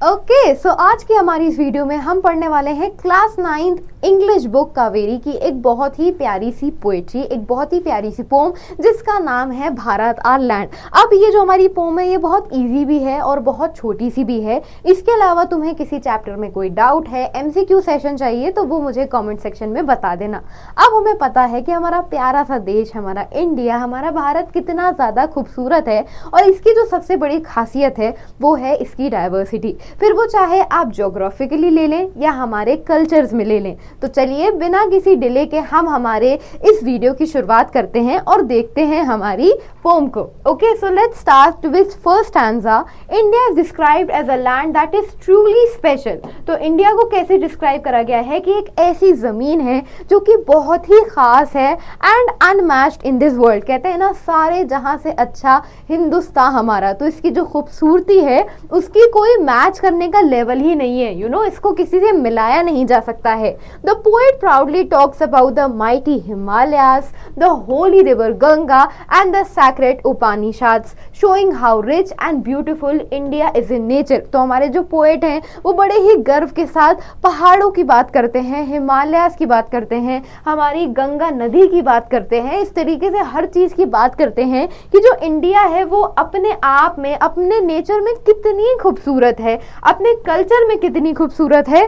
Okay so आज की हमारी इस वीडियो में हम पढ़ने वाले हैं class 9th English book Kaveri की एक बहुत ही प्यारी सी पोएट्री, एक बहुत ही प्यारी सी पोम जिसका नाम है भारत आर लैंड। अब ये जो हमारी पोम है ये बहुत इजी भी है और बहुत छोटी सी भी है। इसके अलावा तुम्हें किसी चैप्टर में कोई डाउट है, एमसीक्यू सेशन चाहिए तो वो मुझे कमेंट सेक्शन में बता देना। अब हमें पता है कि हमारा प्यारा सा देश, हमारा इंडिया, हमारा भारत कितना ज़्यादा खूबसूरत है और इसकी जो सबसे बड़ी खासियत है वो है इसकी डाइवर्सिटी। फिर वो चाहे आप ज्योग्राफिकली ले लें या हमारे कल्चर्स में ले लें। तो चलिए बिना किसी डिले के हम हमारे इस वीडियो की शुरुआत करते हैं और देखते हैं हमारी पोम को। Okay so let's start with first stanza. India is described as a land that is truly special. तो इंडिया को कैसे डिस्क्राइब करा गया है कि एक ऐसी जमीन है जो कि बहुत ही खास है and unmatched in this world. कहते हैं ना सारे जहां से अच्छा हिंदुस्तान हमारा, तो इसकी जो खूबसूरती है उसकी कोई मैच करने का लेवल ही नहीं है। इसको किसी से मिलाया नहीं जा सकता है। The poet proudly talks about the mighty Himalayas, the Holi river Ganga and the sacred Upanishads, showing how rich and beautiful India is in nature. तो हमारे जो पोएट हैं वो बड़े ही गर्व के साथ पहाड़ों की बात करते हैं, हिमालयास की बात करते हैं, हमारी गंगा नदी की बात करते हैं। इस तरीके से हर चीज़ की बात करते हैं कि जो इंडिया है वो अपने आप में, अपने नेचर में कितनी खूबसूरत है, अपने कल्चर में कितनी खूबसूरत है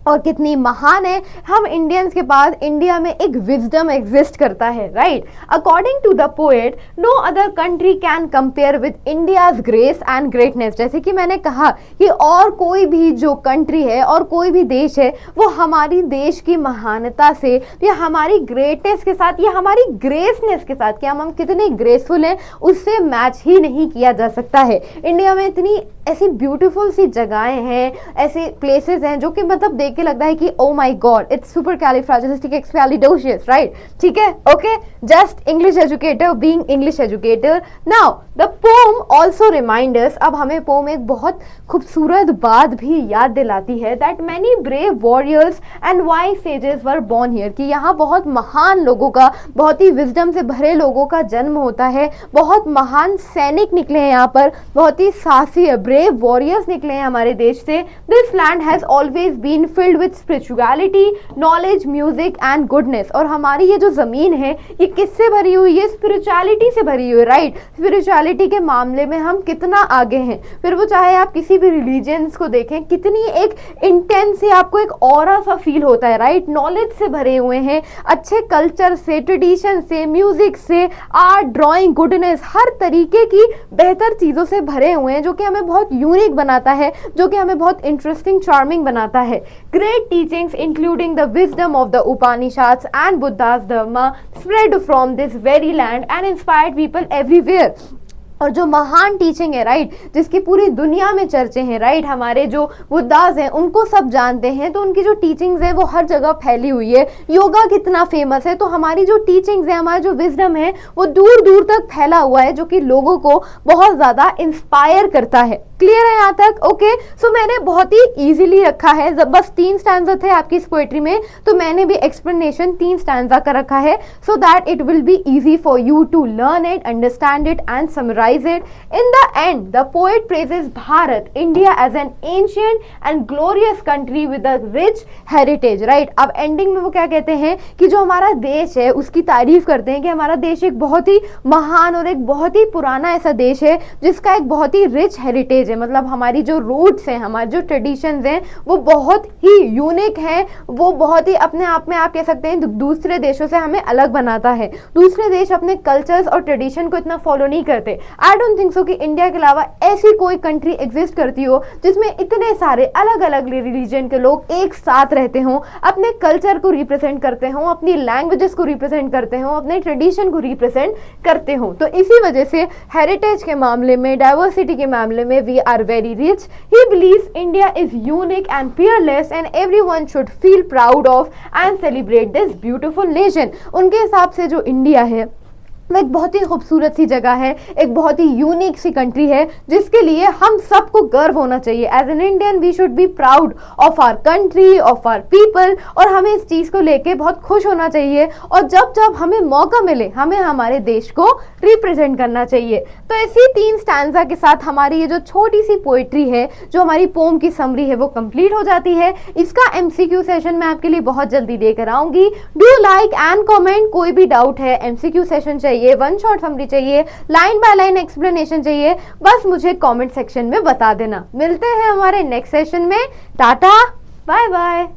और कितनी महान है। हम इंडियंस के पास इंडिया में एक विजडम एग्जिस्ट करता है, right. According to the poet no other country can compare with India's grace and greatness. जैसे कि मैंने कहा कि और कोई भी जो कंट्री है और कोई भी देश है वो हमारी देश की महानता से या हमारी ग्रेटनेस के साथ या हमारी ग्रेसनेस के साथ, कि हम कितने ग्रेसफुल हैं, उससे मैच ही नहीं किया जा सकता है। इंडिया में इतनी ऐसी ब्यूटीफुल सी जगहें हैं, ऐसे प्लेसेस हैं जो कि मतलब देख के लगता है कि oh my god it's supercalifragilisticexpialidocious, right. ठीक है, okay, just English educator being English educator. Now the poem also reminders, अब हमें पोम एक बहुत खूबसूरत बात भी याद दिलाती है, that many brave warriors and wise sages were born here, कि यहाँ बहुत महान लोगों का, बहुत ही विजडम से भरे लोगों का जन्म होता है। बहुत महान सैनिक निकले हैं यहाँ पर, बहुत ही साहसी ब्रेव वॉरियर्स निकले हैं हमारे देश से। This land has always been filled with spirituality, knowledge, music and goodness. और हमारी ये जो जमीन है ये किससे भरी हुई है? स्पिरिचुअलिटी से भरी हुई है, राइट। स्पिरिचुअलिटी के मामले में हम कितना आगे हैं। फिर वो चाहे आप किसी भी रिलीजन्स को देखें, कितनी एक इंटेंस से आपको एक ऑरा सा फील होता है, राइट। नॉलेज से भरे हुए हैं, अच्छे कल्चर से, ट्रेडिशन से, म्यूजिक से, आर्ट, ड्राइंग, गुडनेस, हर तरीके की बेहतर चीज़ों से भरे हुए हैं जो कि हमें बहुत यूनिक बनाता है, जो कि हमें बहुत इंटरेस्टिंग, चार्मिंग बनाता है। Great teachings including the wisdom of the Upanishads and Buddha's Dharma spread from this very land and inspired people everywhere। और जो महान टीचिंग है, राइट, जिसकी पूरी दुनिया में चर्चे हैं, राइट। हमारे जो बुद्धास हैं उनको सब जानते हैं, तो उनकी जो टीचिंग्स है वो हर जगह फैली हुई है। योगा कितना फेमस है, तो हमारी जो टीचिंग्स है, हमारा जो विजडम है वो दूर दूर तक फैला हुआ है, जो कि लोगों को बहुत ज़्यादा इंस्पायर करता है। क्लियर है यहाँ तक? ओके सो मैंने बहुत ही इजीली रखा है, बस 3 स्टैंजा थे आपकी इस पोएट्री में, तो मैंने भी एक्सप्लेनेशन 3 स्टैंजा का रखा है so that it will be easy for you to learn it, understand it and summarise it. In the end, the poet praises Bharat, India as an ancient and glorious country with a rich heritage, right? अब ending में वो क्या कहते हैं कि जो हमारा देश है उसकी तारीफ करते हैं कि हमारा देश एक बहुत ही महान और एक बहुत ही पुराना ऐसा देश है जिसका एक बहुत ही रिच हेरिटेज है। मतलब हमारी जो रूट्स हैं, हमारे जो ट्रेडिशंस हैं वो बहुत ही यूनिक हैं, वो बहुत ही अपने आप में आप कह सकते हैं दूसरे देशों से हमें अलग बनाता है। दूसरे देश अपने कल्चर्स और ट्रेडिशन को इतना फॉलो नहीं करते। आई डोंट थिंक सो कि इंडिया के अलावा ऐसी कोई कंट्री एग्जिस्ट करती हो जिसमें इतने सारे अलग अलग रिलीजन के लोग एक साथ रहते हों, अपने कल्चर को रिप्रेजेंट करते हों, अपनी लैंग्वेजेस को रिप्रेजेंट करते हों, अपने ट्रेडिशन को रिप्रेजेंट करते हों। तो इसी वजह से हेरिटेज के मामले में, डाइवर्सिटी के मामले में we are very rich. He believes India is unique and peerless and everyone should feel proud of and celebrate this beautiful nation. उनके हिसाब से जो इंडिया है वो एक बहुत ही खूबसूरत सी जगह है, एक बहुत ही यूनिक सी कंट्री है जिसके लिए हम सबको गर्व होना चाहिए। As an Indian we should be proud of our country, of our people, और हमें इस चीज़ को लेके बहुत खुश होना चाहिए। और जब जब हमें मौका मिले हमें हमारे देश को रिप्रेजेंट करना चाहिए। तो इसी 3 स्टैंजा के साथ हमारी ये जो छोटी सी पोइट्री है, जो हमारी पोम की समरी है, वो कंप्लीट हो जाती है। इसका MCQ सेशन मैं आपके लिए बहुत जल्दी लेकर आऊंगी। Do like and comment. कोई भी डाउट है, MCQ सेशन चाहिए, वन शॉट समरी चाहिए, लाइन बाय लाइन एक्सप्लेनेशन चाहिए, बस मुझे कमेंट सेक्शन में बता देना। मिलते हैं हमारे नेक्स्ट सेशन में। Tata, bye bye.